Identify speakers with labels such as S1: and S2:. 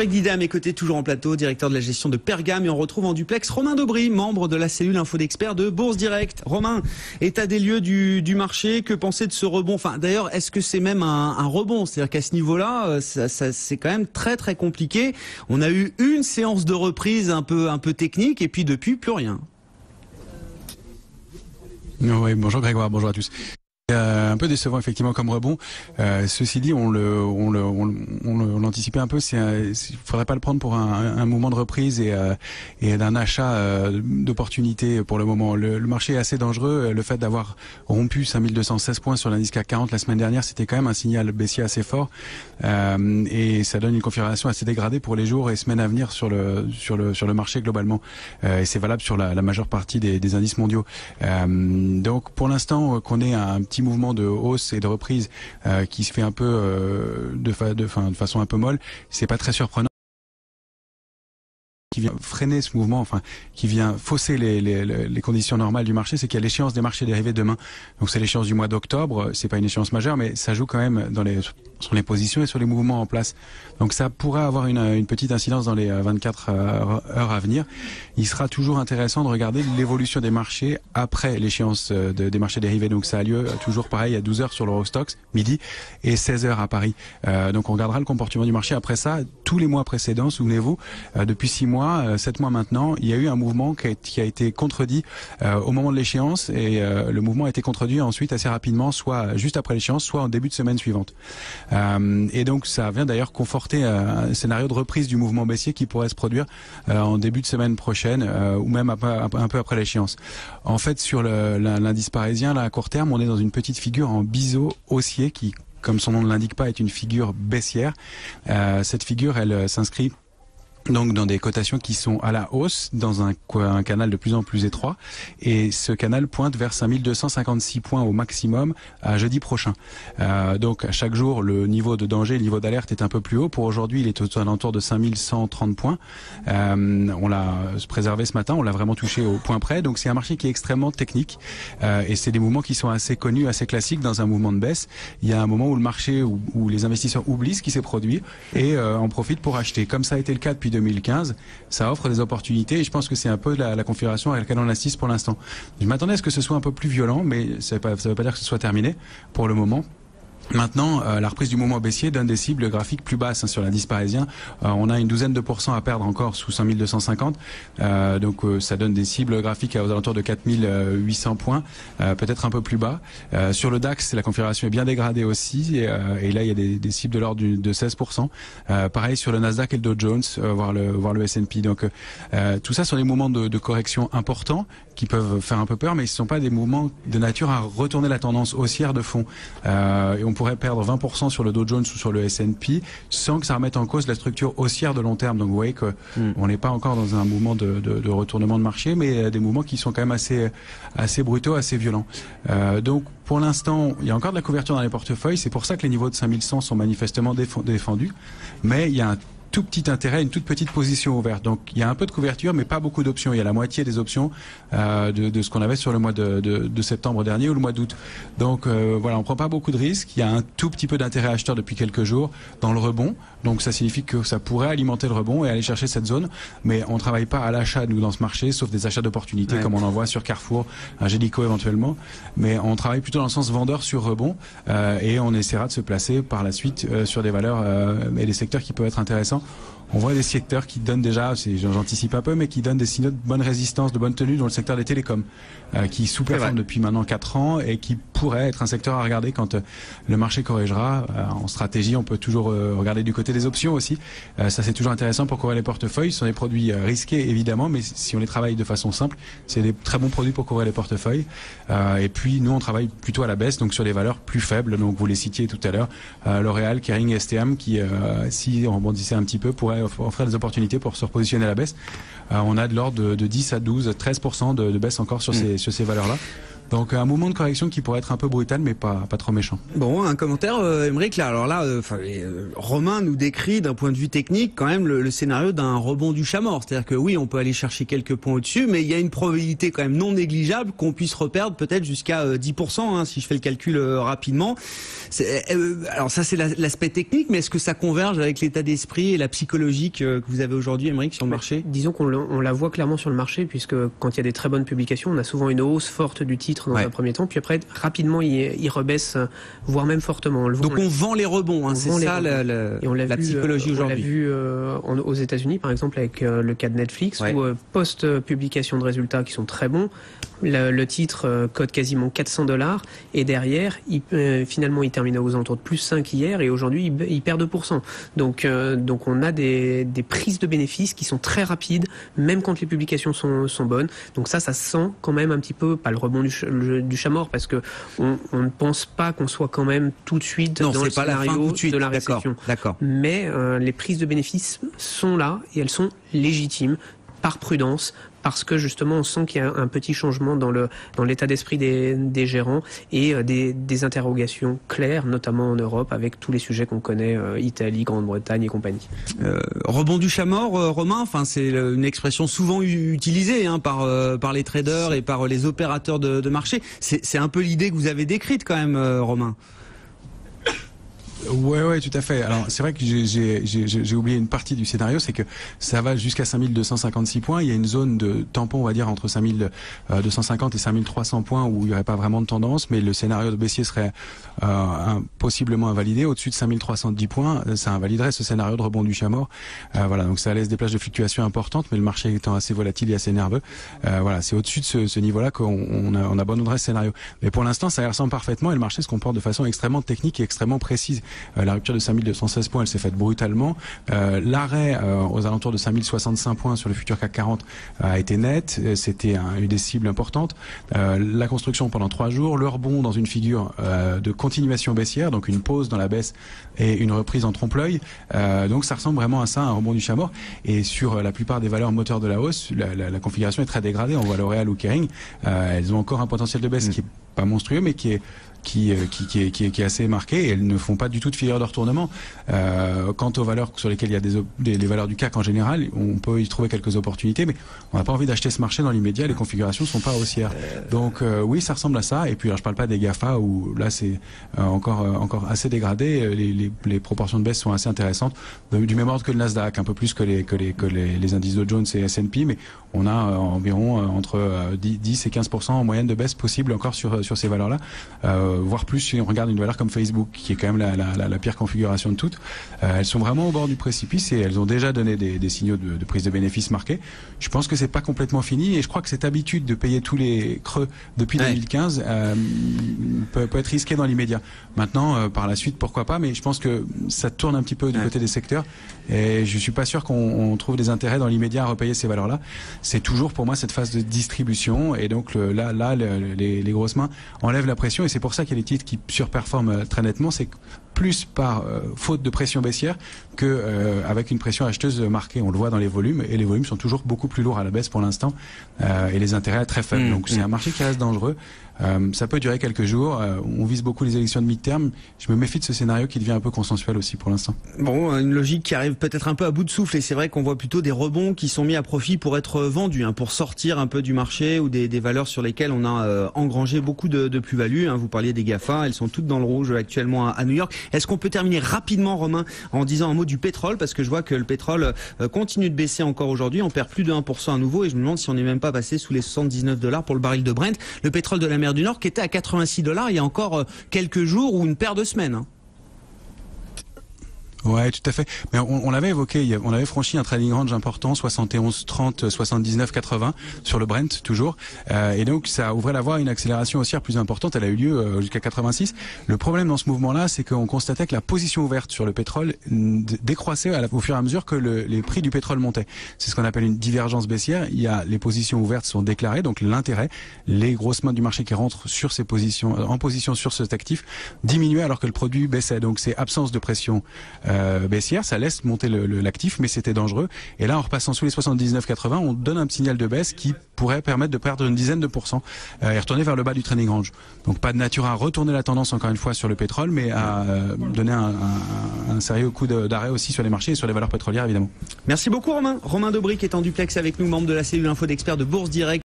S1: Eric Didet à mes côtés, toujours en plateau, directeur de la gestion de Pergame, et on retrouve en duplex Romain Daubry, membre de la cellule info d'experts de Bourse Direct. Romain, état des lieux du marché, que penser de ce rebond? Enfin, d'ailleurs, est-ce que c'est même un rebond? C'est-à-dire qu'à ce niveau-là, c'est quand même très très compliqué. On a eu une séance de reprise un peu technique, et puis depuis, plus rien.
S2: Oui, bonjour Grégoire, bonjour à tous. Un peu décevant effectivement comme rebond. Ceci dit, on l'anticipait un peu. Il faudrait pas le prendre pour un mouvement de reprise et d'un achat d'opportunités pour le moment. Le marché est assez dangereux. Le fait d'avoir rompu 5216 points sur l'indice CAC 40 la semaine dernière, c'était quand même un signal baissier assez fort et ça donne une configuration assez dégradée pour les jours et semaines à venir sur le marché globalement. Et c'est valable sur la majeure partie des indices mondiaux. Donc pour l'instant, qu'on ait un petit mouvement de hausse et de reprise qui se fait un peu de façon un peu molle, c'est pas très surprenant. Qui vient freiner ce mouvement, enfin qui vient fausser les conditions normales du marché, c'est qu'il y a l'échéance des marchés dérivés demain. Donc c'est l'échéance du mois d'octobre, c'est pas une échéance majeure, mais ça joue quand même sur les positions et sur les mouvements en place. Donc ça pourrait avoir une petite incidence dans les 24 heures à venir. Il sera toujours intéressant de regarder l'évolution des marchés après l'échéance des marchés dérivés. Donc ça a lieu toujours pareil à 12h sur l'Eurostoxx, midi, et 16h à Paris. Donc on regardera le comportement du marché après ça. Tous les mois précédents, souvenez-vous, depuis 6 mois, 7 mois maintenant, il y a eu un mouvement qui a été contredit au moment de l'échéance et le mouvement a été contredit ensuite assez rapidement, soit juste après l'échéance, soit en début de semaine suivante. Et donc ça vient d'ailleurs conforter un scénario de reprise du mouvement baissier qui pourrait se produire en début de semaine prochaine ou même un peu après l'échéance. En fait, sur l'indice parisien, là à court terme, on est dans une petite figure en biseau haussier qui, comme son nom ne l'indique pas, est une figure baissière. Cette figure, elle s'inscrit donc dans des cotations qui sont à la hausse dans un canal de plus en plus étroit et ce canal pointe vers 5256 points au maximum à jeudi prochain. Donc à chaque jour le niveau de danger, le niveau d'alerte est un peu plus haut. Pour aujourd'hui il est aux alentours de 5130 points. On l'a préservé ce matin, on l'a vraiment touché au point près. Donc c'est un marché qui est extrêmement technique et c'est des mouvements qui sont assez connus, assez classiques dans un mouvement de baisse. Il y a un moment où le marché, où les investisseurs oublient ce qui s'est produit et en profitent pour acheter. Comme ça a été le cas depuis 2015, ça offre des opportunités et je pense que c'est un peu la configuration à laquelle on assiste pour l'instant. Je m'attendais à ce que ce soit un peu plus violent, mais ça veut pas dire que ce soit terminé pour le moment. Maintenant, la reprise du mouvement baissier donne des cibles graphiques plus basses sur l'indice parisien. On a une douzaine de pourcents à perdre encore sous 5250. Donc ça donne des cibles graphiques aux alentours de 4800 points, peut-être un peu plus bas. Sur le DAX, la configuration est bien dégradée aussi. Et là, il y a des cibles de l'ordre de 16%. Pareil sur le Nasdaq et le Dow Jones, voire le S&P. Donc tout ça sont des mouvements de correction importants qui peuvent faire un peu peur, mais ce ne sont pas des mouvements de nature à retourner la tendance haussière de fond. Et on pourrait perdre 20% sur le Dow Jones ou sur le S&P sans que ça remette en cause la structure haussière de long terme. Donc vous voyez qu'on n'est pas encore dans un mouvement de retournement de marché, mais des mouvements qui sont quand même assez brutaux, assez violents. Donc pour l'instant, il y a encore de la couverture dans les portefeuilles. C'est pour ça que les niveaux de 5100 sont manifestement défendus. Mais il y a un tout petit intérêt, une toute petite position ouverte. Donc il y a un peu de couverture, mais pas beaucoup d'options. Il y a la moitié des options de ce qu'on avait sur le mois de septembre dernier ou le mois d'août. Donc voilà, on prend pas beaucoup de risques. Il y a un tout petit peu d'intérêt acheteur depuis quelques jours dans le rebond. Donc ça signifie que ça pourrait alimenter le rebond et aller chercher cette zone. Mais on travaille pas à l'achat, nous, dans ce marché, sauf des achats d'opportunités comme on en voit sur Carrefour, Ingenico éventuellement. Mais on travaille plutôt dans le sens vendeur sur rebond et on essaiera de se placer par la suite sur des valeurs et des secteurs qui peuvent être intéressants. On voit des secteurs qui donnent déjà, j'anticipe un peu, mais qui donnent des signaux de bonne résistance, de bonne tenue dans le secteur des télécoms, qui sous-performe depuis maintenant 4 ans et qui pourrait être un secteur à regarder quand le marché corrigera. En stratégie, on peut toujours regarder du côté des options aussi. Ça, c'est toujours intéressant pour couvrir les portefeuilles. Ce sont des produits risqués, évidemment, mais si on les travaille de façon simple, c'est des très bons produits pour couvrir les portefeuilles. Et puis, nous, on travaille plutôt à la baisse, donc sur des valeurs plus faibles. Donc, vous les citiez tout à l'heure, L'Oréal, Kering, STM, qui, si on rebondissait un petit peu, pourrait offrir des opportunités pour se repositionner à la baisse. On a de l'ordre de 10 à 12, 13% de baisse encore sur ces valeurs-là. Donc un mouvement de correction qui pourrait être un peu brutal, mais pas trop méchant.
S1: Bon, un commentaire, Aymeric, là. Alors là, Romain nous décrit d'un point de vue technique quand même le scénario d'un rebond du chat mort. C'est-à-dire que oui, on peut aller chercher quelques points au-dessus, mais il y a une probabilité quand même non négligeable qu'on puisse reperdre peut-être jusqu'à 10%, si je fais le calcul rapidement. Alors ça, c'est l'aspect technique, mais est-ce que ça converge avec l'état d'esprit et la psychologique que vous avez aujourd'hui, Aymeric, sur le marché?
S3: Disons qu'on la voit clairement sur le marché, puisque quand il y a des très bonnes publications, on a souvent une hausse forte du titre dans un premier temps, puis après, rapidement, il rebaisse, voire même fortement.
S1: Donc on vend les rebonds, c'est ça la psychologie aujourd'hui.
S3: On l'a vu aux États-Unis, par exemple, avec le cas de Netflix, où post-publication de résultats qui sont très bons, le titre cote quasiment $400, et derrière, finalement, il termine aux alentours de plus 5 hier, et aujourd'hui, il perd 2%. Donc on a des prises de bénéfices qui sont très rapides, même quand les publications sont bonnes. Donc ça se sent quand même un petit peu, pas le rebond du chat mort, parce que on ne pense pas qu'on soit quand même tout de suite dans le scénario de la récession.
S1: D'accord.
S3: Mais les prises de bénéfices sont là, et elles sont légitimes, par prudence, parce que justement on sent qu'il y a un petit changement dans l'état d'esprit des gérants, et des interrogations claires, notamment en Europe, avec tous les sujets qu'on connaît, Italie, Grande-Bretagne et compagnie.
S1: Rebond du chat mort, Romain, c'est une expression souvent utilisée par les traders et par les opérateurs de marché. C'est un peu l'idée que vous avez décrite quand même, Romain.
S2: Ouais, tout à fait. Alors, c'est vrai que j'ai oublié une partie du scénario, c'est que ça va jusqu'à 5256 points. Il y a une zone de tampon, on va dire, entre 5250 et 5300 points où il n'y aurait pas vraiment de tendance, mais le scénario de baissier serait possiblement invalidé. Au-dessus de 5310 points, ça invaliderait ce scénario de rebond du chat mort. Voilà, donc ça laisse des plages de fluctuation importantes, mais le marché étant assez volatile et assez nerveux, voilà, c'est au-dessus de ce niveau-là qu'on abandonnerait ce scénario. Mais pour l'instant, ça y ressemble parfaitement, et le marché se comporte de façon extrêmement technique et extrêmement précise. La rupture de 5216 points, elle s'est faite brutalement. L'arrêt aux alentours de 5065 points sur le futur CAC 40 a été net. C'était une des cibles importantes. La construction pendant 3 jours, le rebond dans une figure de continuation baissière, donc une pause dans la baisse et une reprise en trompe-l'œil. Donc ça ressemble vraiment à ça, un rebond du chat mort. Et sur la plupart des valeurs moteurs de la hausse, la configuration est très dégradée. On voit L'Oréal ou Kering, elles ont encore un potentiel de baisse qui est pas monstrueux, mais qui est assez marqué, et elles ne font pas du tout de filière de retournement. Quant aux valeurs sur lesquelles il y a les valeurs du CAC en général, on peut y trouver quelques opportunités, mais on n'a pas envie d'acheter ce marché dans l'immédiat. Les configurations sont pas haussières. Donc oui, ça ressemble à ça. Et puis alors, je parle pas des GAFA où là c'est encore assez dégradé. Les proportions de baisse sont assez intéressantes, du même ordre que le Nasdaq, un peu plus que les indices Dow Jones et S&P, mais on a environ entre 10 et 15% en moyenne de baisse possible encore sur ces valeurs-là. Voire plus si on regarde une valeur comme Facebook, qui est quand même la pire configuration de toutes. Elles sont vraiment au bord du précipice, et elles ont déjà donné des signaux de prise de bénéfices marqués. Je pense que c'est pas complètement fini, et je crois que cette habitude de payer tous les creux depuis 2015 peut être risquée dans l'immédiat. Maintenant, par la suite, pourquoi pas, mais je pense que ça tourne un petit peu du côté des secteurs, et je suis pas sûr qu'on trouve des intérêts dans l'immédiat à repayer ces valeurs-là. C'est toujours pour moi cette phase de distribution, et donc les grosses mains enlèvent la pression, et c'est pour ça qu'il y a les titres qui surperforment très nettement. C'est plus par faute de pression baissière que avec une pression acheteuse marquée. On le voit dans les volumes, et les volumes sont toujours beaucoup plus lourds à la baisse pour l'instant, et les intérêts très faibles. Donc c'est un marché qui reste dangereux. Ça peut durer quelques jours. On vise beaucoup les élections de mi-terme. Je me méfie de ce scénario qui devient un peu consensuel aussi pour l'instant.
S1: Bon, une logique qui arrive peut-être un peu à bout de souffle, et c'est vrai qu'on voit plutôt des rebonds qui sont mis à profit pour être vendus, pour sortir un peu du marché, ou des valeurs sur lesquelles on a engrangé beaucoup de plus-value. Vous parliez des GAFA, elles sont toutes dans le rouge actuellement à New York. Est-ce qu'on peut terminer rapidement, Romain, en disant un mot du pétrole, parce que je vois que le pétrole continue de baisser encore aujourd'hui. On perd plus de 1% à nouveau, et je me demande si on n'est même pas passé sous les $79 pour le baril de Brent. Le pétrole de la mer du Nord qui était à $86 il y a encore quelques jours, ou une paire de semaines.
S2: Ouais, tout à fait. Mais on l'avait évoqué, on avait franchi un trading range important, 71, 30, 79, 80 sur le Brent toujours. Et donc ça ouvrait la voie à une accélération haussière plus importante. Elle a eu lieu jusqu'à 86. Le problème dans ce mouvement-là, c'est qu'on constatait que la position ouverte sur le pétrole décroissait au fur et à mesure que les prix du pétrole montaient. C'est ce qu'on appelle une divergence baissière. Il y a les positions ouvertes sont déclarées, donc l'intérêt, les grosses mains du marché qui rentrent sur ces positions, en position sur cet actif, diminuaient alors que le produit baissait. Donc c'est absence de pression baissière, ça laisse monter l'actif, mais c'était dangereux. Et là, en repassant sous les 79,80, on donne un petit signal de baisse qui pourrait permettre de perdre une dizaine de pourcents et retourner vers le bas du trading range. Donc pas de nature à retourner la tendance encore une fois sur le pétrole, mais à donner un sérieux coup d'arrêt aussi sur les marchés et sur les valeurs pétrolières évidemment.
S1: Merci beaucoup Romain. Romain Dobry qui est en duplex avec nous, membre de la cellule info d'experts de Bourse Direct.